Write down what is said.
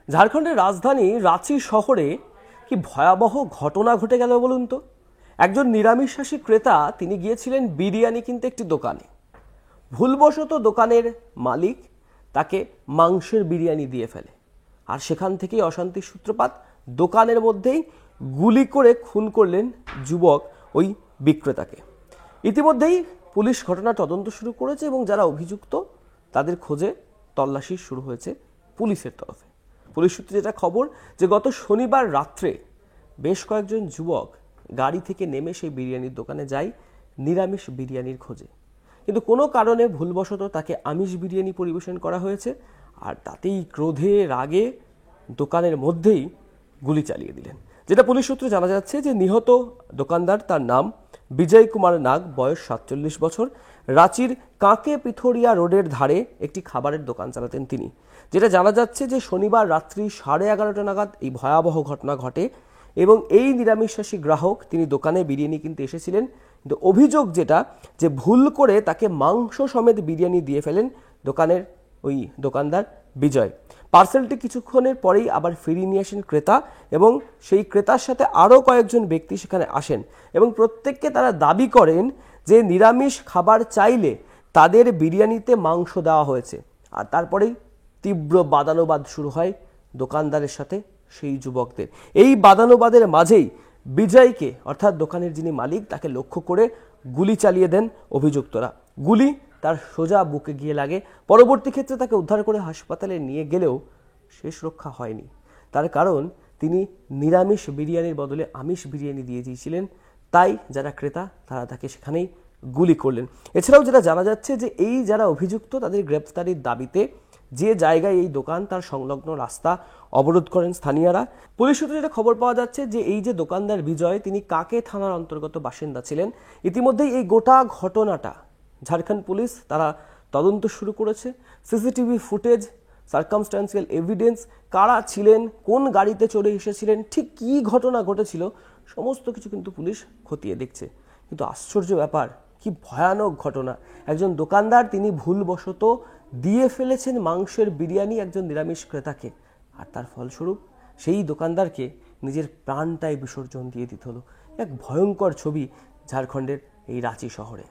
ঝাড়খণ্ডের রাজধানী রাঁচি শহরে কি ভয়াবহ ঘটনা ঘটে গেল বলুন তো। একজন নিরামিষাশী ক্রেতা তিনি গিয়েছিলেন বিরিয়ানি কিনতে একটি দোকানে। ভুলবশত দোকানের মালিক তাকে মাংসের বিরিয়ানি দিয়ে ফেলে, আর সেখান থেকেই অশান্তির সূত্রপাত। দোকানের মধ্যেই গুলি করে খুন করলেন যুবক ওই বিক্রেতাকে। ইতিমধ্যেই পুলিশ ঘটনার তদন্ত শুরু করেছে এবং যারা অভিযুক্ত তাদের খোঁজে তল্লাশি শুরু হয়েছে পুলিশের তরফে। পুলিশ সূত্রে যেটা খবর, যে গত শনিবার রাত্রে বেশ কয়েকজন যুবক গাড়ি থেকে নেমে সেই বিরিয়ানির দোকানে যায় নিরামিষ বিরিয়ানির খোঁজে, কিন্তু কোনো কারণে ভুলবশত তাকে আমিষ বিরিয়ানি পরিবেশন করা হয়েছে, আর তাতেই ক্রোধে রাগে দোকানের মধ্যেই গুলি চালিয়ে দিলেন। যেটা পুলিশ সূত্রে জানা যাচ্ছে যে নিহত দোকানদার, তার নাম বিজয় কুমার নাগ, বয়স 47 বছর। রাঁচির কাঁকে পিথোরিয়া রোডের ধারে একটি খাবারের দোকান চালাতেন তিনি। যেটা জানা যাচ্ছে যে শনিবার রাত্রি 11:30 নাগাদ এই ভয়াবহ ঘটনা ঘটে এবং এই নিরামিষাশী গ্রাহক তিনি দোকানে বিরিয়ানি কিনতে এসেছিলেন, কিন্তু অভিযোগ যেটা, যে ভুল করে তাকে মাংস সমেত বিরিয়ানি দিয়ে ফেলেন দোকানের ওই দোকানদার বিজয়। পার্সেলটি কিছুক্ষণের পরেই আবার ফিরিয়ে নিয়ে আসেন ক্রেতা, এবং সেই ক্রেতার সাথে আরও কয়েকজন ব্যক্তি সেখানে আসেন এবং প্রত্যেককে তারা দাবি করেন যে নিরামিষ খাবার চাইলে তাদের বিরিয়ানিতে মাংস দেওয়া হয়েছে। আর তারপরেই তীব্র বাদানুবাদ শুরু হয় দোকানদারের সাথে সেই যুবকদের। এই বাদানুবাদের মাঝেই বিজয়কে, অর্থাৎ দোকানের যিনি মালিক, তাকে লক্ষ্য করে গুলি চালিয়ে দেন অভিযুক্তরা। গুলি তার সোজা বুকে গিয়ে লাগে। পরবর্তী ক্ষেত্রে তাকে উদ্ধার করে হাসপাতালে নিয়ে গেলেও শেষ রক্ষা হয়নি। তার কারণ তিনি নিরামিষ বিরিয়ানির বদলে আমিষ বিরিয়ানি দিয়ে দিয়েছিলেন, তাই যারা ক্রেতা তারা তাকে সেখানেই গুলি করলেন। এছাড়াও যেটা জানা যাচ্ছে যে এই যারা অভিযুক্ত তাদের গ্রেপ্তারির দাবিতে যে জায়গায় এই দোকান তার সংলগ্ন রাস্তা অবরোধ করেন স্থানীয়রা। পুলিশ সূত্রে যেটা খবর পাওয়া যাচ্ছে যে এই যে দোকানদার বিজয়, তিনি কাকে থানার অন্তর্গত বাসিন্দা ছিলেন। ইতিমধ্যেই এই গোটা ঘটনাটা ঝাড়খণ্ড পুলিশ তারা তদন্ত শুরু করেছে। সিসিটিভি ফুটেজ, সার্কামস্ট্যান্সিয়াল এভিডেন্স, কারা ছিলেন, কোন গাড়িতে চড়ে এসেছিলেন, ঠিক কী ঘটনা ঘটেছিল, সমস্ত কিছু কিন্তু পুলিশ খতিয়ে দেখছে। কিন্তু আশ্চর্য ব্যাপার, কি ভয়ানক ঘটনা। একজন দোকানদার তিনি ভুলবশত দিয়ে ফেলেছেন মাংসের বিরিয়ানি একজন নিরামিষ ক্রেতাকে, আর তার ফলস্বরূপ সেই দোকানদারকে নিজের প্রাণটাই বিসর্জন দিয়ে দিতে হলো। এক ভয়ঙ্কর ছবি ঝাড়খণ্ডের এই রাঁচি শহরে।